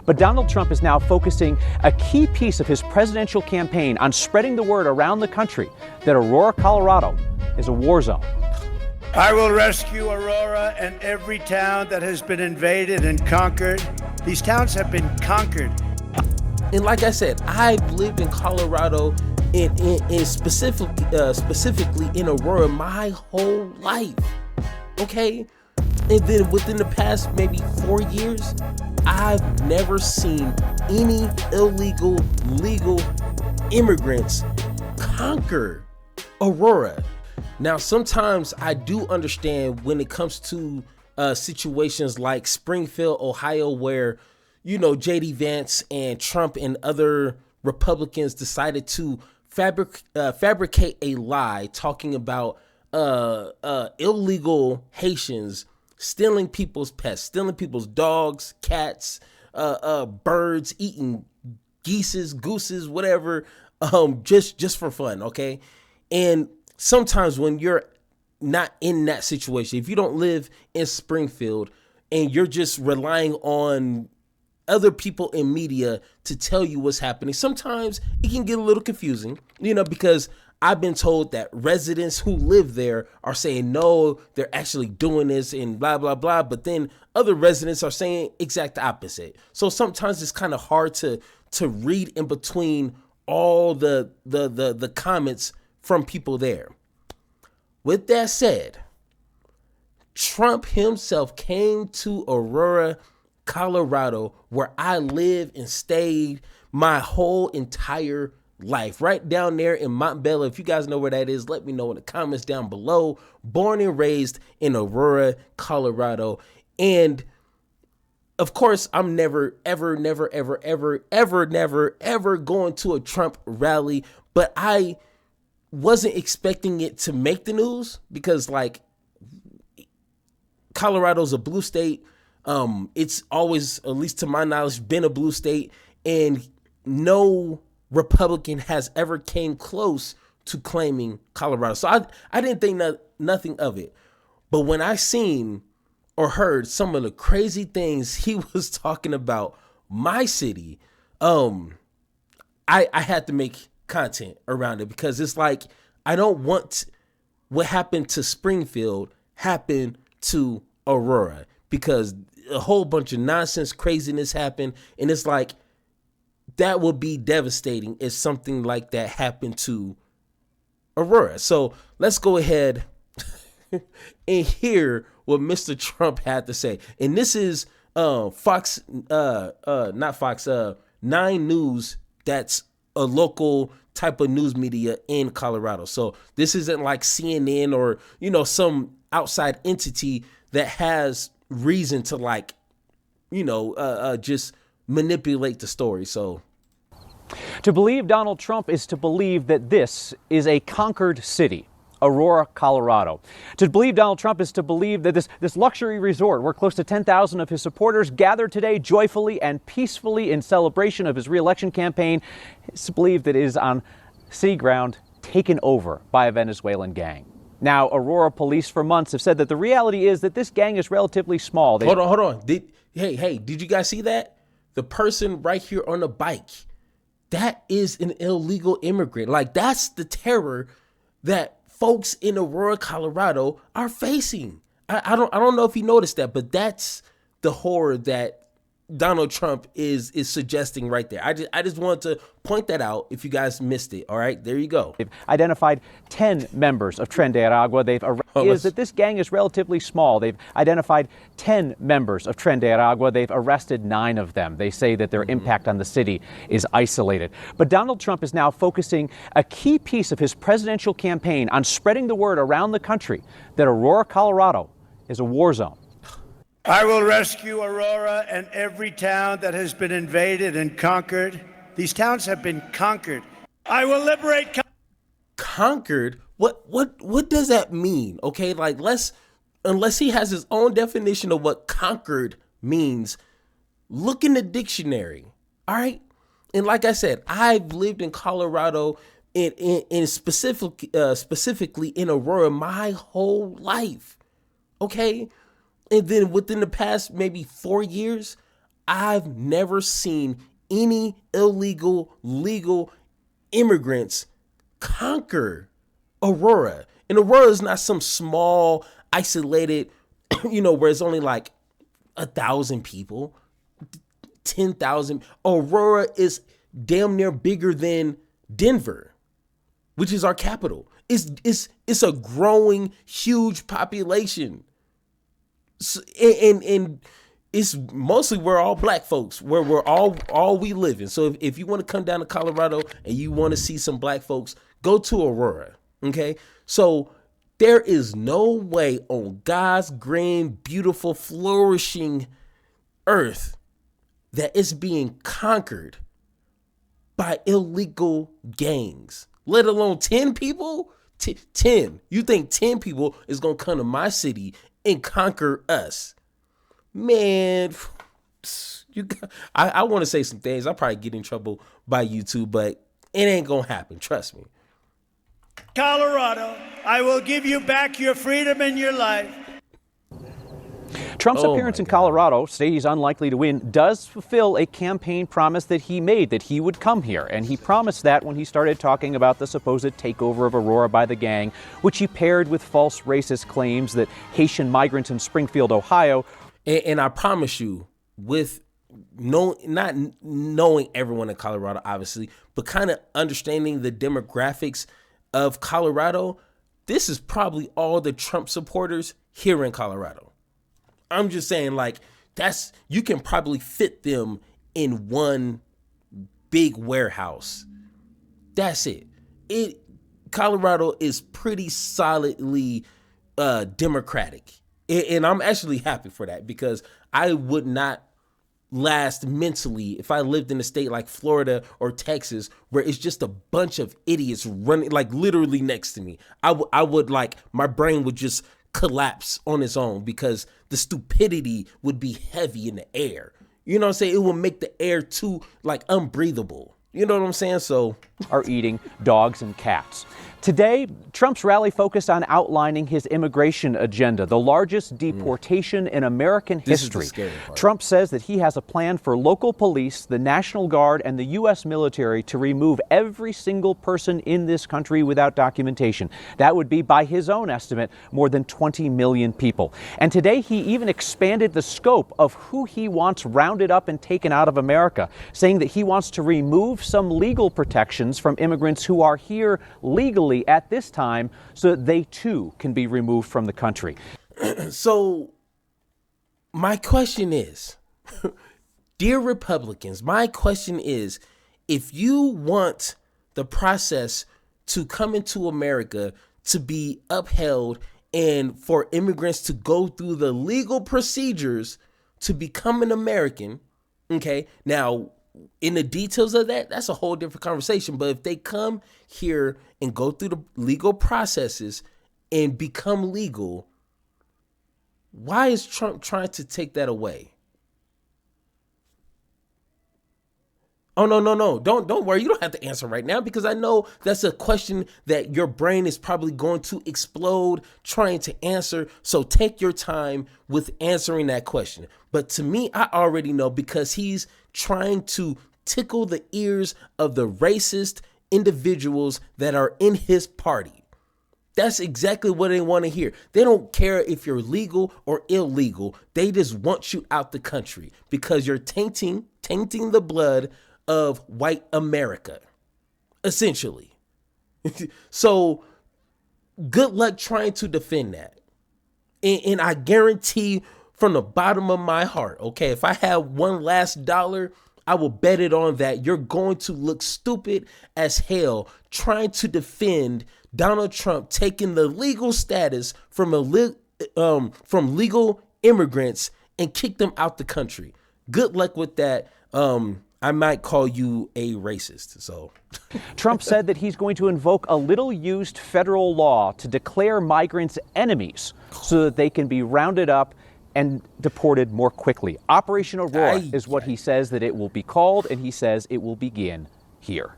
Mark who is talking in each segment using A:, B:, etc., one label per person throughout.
A: But Donald Trump is now focusing a key piece of his presidential campaign on spreading the word around the country that Aurora, Colorado is a war zone.
B: I will rescue Aurora and every town that has been invaded and conquered. These towns have been conquered.
C: And like I said, I've lived in Colorado in specifically in Aurora my whole life. Okay? And then within the past maybe 4 years, I've never seen any illegal, legal immigrants conquer Aurora. Now, sometimes I do understand when it comes to situations like Springfield, Ohio, where, you know, J.D. Vance and Trump and other Republicans decided to fabricate a lie talking about illegal Haitians stealing people's pets, stealing people's dogs, cats, birds, eating geese, gooses, whatever, just for fun, okay? And sometimes when you're not in that situation, if you don't live in Springfield and you're just relying on other people in media to tell you what's happening, sometimes it can get a little confusing, you know, because I've been told that residents who live there are saying, no, they're actually doing this and blah, blah, blah. But then other residents are saying exact opposite. So sometimes it's kind of hard to read in between all the comments from people there. With that said, Trump himself came to Aurora, Colorado, where I live and stayed my whole entire life, right down there in Montbello. If you guys know where that is, let me know in the comments down below. Born and raised in Aurora, Colorado. And of course, I'm never going to a Trump rally, but I wasn't expecting it to make the news because, like, Colorado's a blue state. It's always, at least to my knowledge, been a blue state, and no Republican has ever came close to claiming Colorado. So I didn't think nothing of it. But when I seen or heard some of the crazy things he was talking about my city, I had to make content around it because it's like, I don't want what happened to Springfield happen to Aurora, because a whole bunch of nonsense, craziness happened. And it's like, that would be devastating if something like that happened to Aurora. So let's go ahead and hear what Mr. Trump had to say. And this is Fox, not Fox, 9 News. That's a local type of news media in Colorado. So this isn't like CNN or, you know, some outside entity that has reason to, like, you know, just manipulate the story. So
A: To believe Donald Trump is to believe that this is a conquered city, Aurora, Colorado. To believe Donald Trump is to believe that this luxury resort where close to 10,000 of his supporters gathered today joyfully and peacefully in celebration of his re-election campaign is to believe that it is on city ground taken over by a Venezuelan gang. Now, Aurora police for months have said that the reality is that this gang is relatively small.
C: Hold on. Did you guys see that? The person right here on the bike, that is an illegal immigrant. Like, that's the terror that folks in Aurora, Colorado are facing. I don't know if you noticed that, but that's the horror that Donald Trump is suggesting right there. I just wanted to point that out if you guys missed it. All right, there you go.
A: They've identified 10 members of Tren de Aragua. Is that this gang is relatively small. They've identified 10 members of Tren de Aragua. They've arrested 9 of them. They say that their impact on the city is isolated. But Donald Trump is now focusing a key piece of his presidential campaign on spreading the word around the country that Aurora, Colorado is a war zone.
B: I will rescue Aurora and every town that has been invaded and conquered. These towns have been conquered. I will liberate.
C: Conquered? What does that mean? Okay, like, unless he has his own definition of what conquered means, look in the dictionary. All right, and like I said, I've lived in Colorado in specifically in Aurora my whole life. Okay. And then within the past maybe 4 years, I've never seen any illegal, legal immigrants conquer Aurora. And Aurora is not some small, isolated, where it's only like 1,000 people, 10,000. Aurora is damn near bigger than Denver, which is our capital. It's a growing, huge population. So, and it's mostly we're all black folks, where we're all we live in. So if you want to come down to Colorado and you want to see some black folks, go to Aurora. Okay. So there is no way on God's green, beautiful, flourishing earth that it's being conquered by illegal gangs, let alone 10 people. 10. You think 10 people is going to come to my city and conquer us? Man, I want to say some things. I'll probably get in trouble by YouTube, but it ain't going to happen. Trust me.
B: Colorado, I will give you back your freedom and your life.
A: Trump's appearance in Colorado, state he's unlikely to win, does fulfill a campaign promise that he made, that he would come here. And he promised that when he started talking about the supposed takeover of Aurora by the gang, which he paired with false racist claims that Haitian migrants in Springfield, Ohio.
C: And I promise you, with not knowing everyone in Colorado, obviously, but kind of understanding the demographics of Colorado, this is probably all the Trump supporters here in Colorado. I'm just saying, like, you can probably fit them in one big warehouse. That's it. Colorado is pretty solidly Democratic. And I'm actually happy for that, because I would not last mentally if I lived in a state like Florida or Texas, where it's just a bunch of idiots running, like, literally next to me. I would like, my brain would just collapse on its own, because the stupidity would be heavy in the air. You know what I'm saying? It will make the air too, like, unbreathable. You know what I'm saying? So
A: are eating dogs and cats. Today, Trump's rally focused on outlining his immigration agenda, the largest deportation in American history.
C: This is the scary part.
A: Trump says that he has a plan for local police, the National Guard, and the U.S. military to remove every single person in this country without documentation. That would be, by his own estimate, more than 20 million people. And today, he even expanded the scope of who he wants rounded up and taken out of America, saying that he wants to remove some legal protections from immigrants who are here legally at this time, so that they too can be removed from the country.
C: So my question is, dear Republicans, my question is, if you want the process to come into America to be upheld and for immigrants to go through the legal procedures to become an American, okay, now in the details of that, that's a whole different conversation. But if they come here and go through the legal processes and become legal, why is Trump trying to take that away? Oh, no. Don't worry. You don't have to answer right now, because I know that's a question that your brain is probably going to explode trying to answer. So take your time with answering that question. But to me, I already know, because he's trying to tickle the ears of the racist individuals that are in his party. That's exactly what they want to hear. They don't care if you're legal or illegal. They just want you out the country, because you're tainting the blood of white America, essentially. So good luck trying to defend that. And I guarantee from the bottom of my heart, okay, if I have one last dollar, I will bet it on that you're going to look stupid as hell trying to defend Donald Trump taking the legal status from legal immigrants and kick them out the country. Good luck with that. I might call you a racist. So
A: Trump said that he's going to invoke a little used federal law to declare migrants enemies so that they can be rounded up and deported more quickly. Operation Aurora is what he says that it will be called, and he says it will begin here.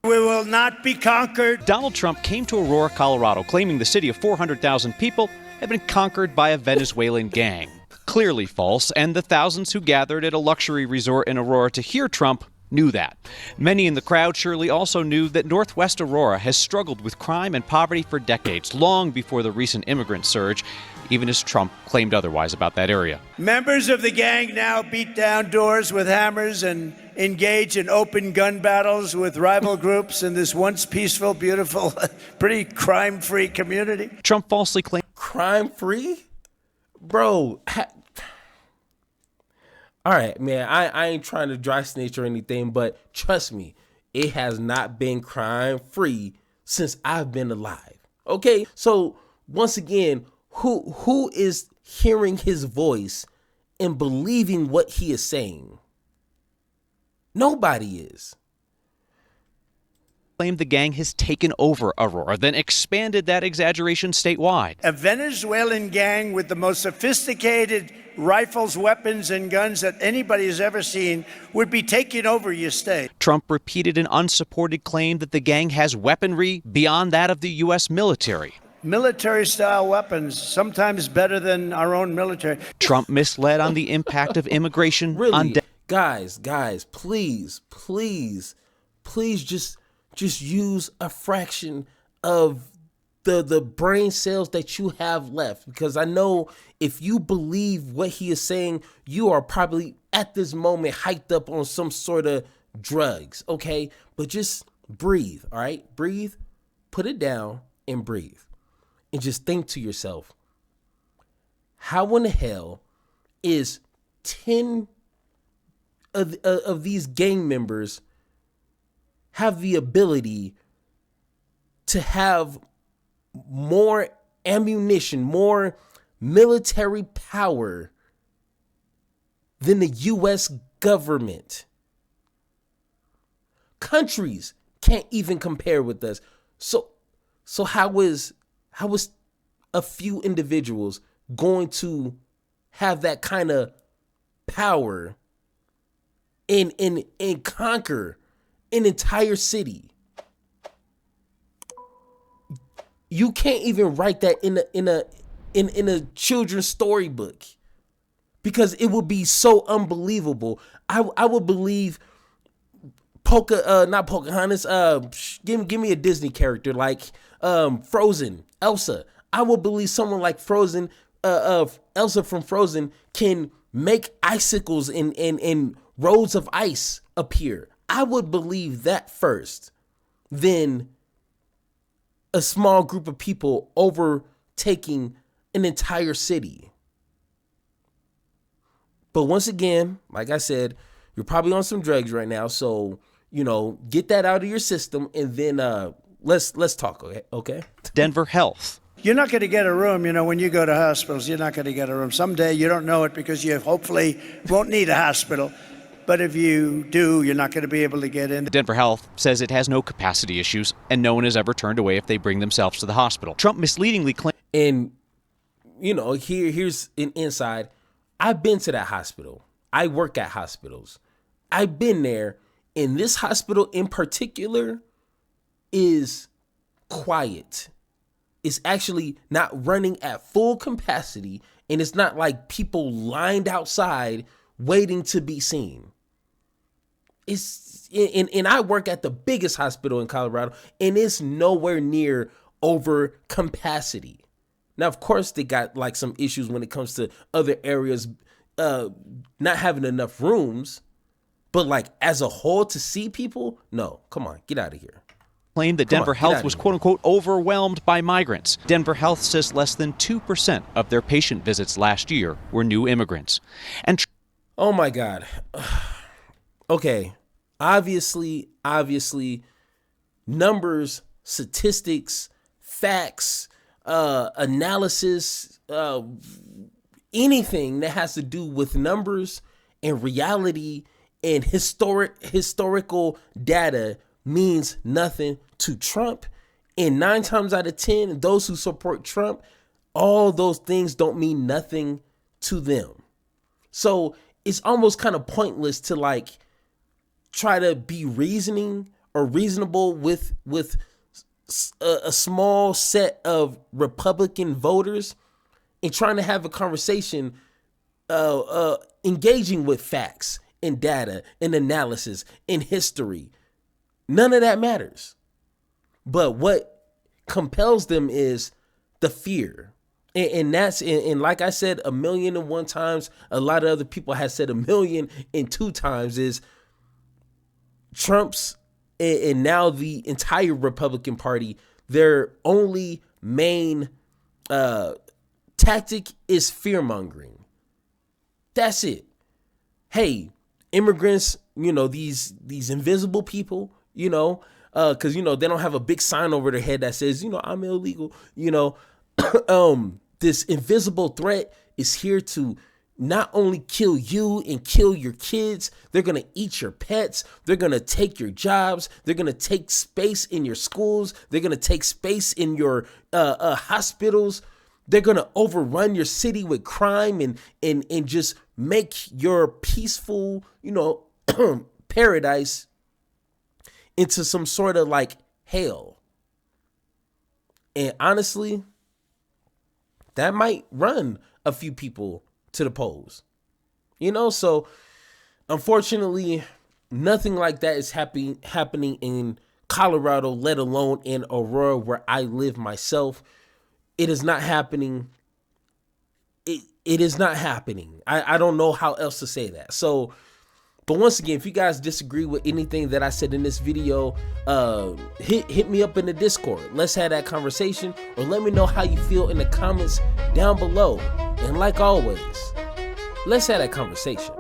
B: We will not be conquered.
A: Donald Trump came to Aurora, Colorado, claiming the city of 400,000 people had been conquered by a Venezuelan gang. clearly false, and the thousands who gathered at a luxury resort in Aurora to hear Trump knew that. Many in the crowd surely also knew that Northwest Aurora has struggled with crime and poverty for decades, long before the recent immigrant surge, even as Trump claimed otherwise about that area.
B: Members of the gang now beat down doors with hammers and engage in open gun battles with rival groups in this once peaceful, beautiful, pretty crime-free community.
A: Trump falsely claimed
C: Crime-free? Bro, all right, man, I ain't trying to dry snitch or anything, but trust me, it has not been crime-free since I've been alive. Okay, so once again, who is hearing his voice and believing what he is saying? Nobody is.
A: claimed the gang has taken over Aurora, then expanded that exaggeration statewide.
B: A Venezuelan gang with the most sophisticated rifles, weapons, and guns that anybody has ever seen would be taking over your state.
A: Trump repeated an unsupported claim that the gang has weaponry beyond that of the U.S. military.
B: Military-style weapons, sometimes better than our own military.
A: Trump misled on the impact of immigration
C: Really,
A: on
C: guys, please just use a fraction of the brain cells that you have left, because I know if you believe what he is saying, you are probably at this moment hyped up on some sort of drugs, okay? But just breathe, all right? Breathe, put it down and breathe. And just think to yourself, how in the hell is 10 of these gang members have the ability to have more ammunition, more military power than the U.S. government? Countries can't even compare with us. So how is a few individuals going to have that kind of power and conquer an entire city? You can't even write that in a children's storybook, because it would be so unbelievable. I would believe not Pocahontas. Give me a Disney character like Frozen, Elsa. I would believe someone like Frozen, Elsa from Frozen, can make icicles and roads of ice appear. I would believe that first, then a small group of people overtaking an entire city. But once again, like I said, you're probably on some drugs right now, so get that out of your system, and then let's talk. Okay.
A: Denver Health.
B: You're not going to get a room, when you go to hospitals. You're not going to get a room. Someday you don't know it because you hopefully won't need a hospital. But if you do, you're not going to be able to get in.
A: Denver Health says it has no capacity issues, and no one is ever turned away if they bring themselves to the hospital. Trump misleadingly claimed.
C: And, here's an inside. I've been to that hospital. I work at hospitals. I've been there. And this hospital in particular is quiet. It's actually not running at full capacity. And it's not like people lined outside waiting to be seen. And I work at the biggest hospital in Colorado, and it's nowhere near over capacity. Now, of course, they got like some issues when it comes to other areas not having enough rooms, but like as a whole to see people, no, come on, get out of here.
A: Claimed that Denver Health was quote unquote overwhelmed by migrants. Denver Health says less than 2% of their patient visits last year were new immigrants. And
C: oh my God. Okay. Obviously, numbers, statistics, facts, analysis, anything that has to do with numbers and reality and historical data means nothing to Trump. And 9 times out of 10, those who support Trump, all those things don't mean nothing to them. So it's almost kind of pointless to like try to be reasoning or reasonable with a small set of Republican voters and trying to have a conversation engaging with facts and data and analysis and history. None of that matters. But what compels them is the fear. And that's, and like I said 1,000,001 times, a lot of other people have said 1,000,002 times, is Trump's and now the entire Republican Party, their only main tactic is fear mongering. That's it. Hey, immigrants, these invisible people, because, they don't have a big sign over their head that says, I'm illegal, this invisible threat is here to not only kill you and kill your kids, they're going to eat your pets. They're going to take your jobs. They're going to take space in your schools. They're going to take space in your hospitals. They're going to overrun your city with crime and just make your peaceful, paradise into some sort of like hell. And honestly, that might run a few people to the polls, so unfortunately, nothing like that is happening in Colorado, let alone in Aurora, where I live myself. It is not happening. It is not happening. I don't know how else to say that. So, but once again, if you guys disagree with anything that I said in this video, hit me up in the Discord. Let's have that conversation, or let me know how you feel in the comments down below. And like always, let's have that conversation.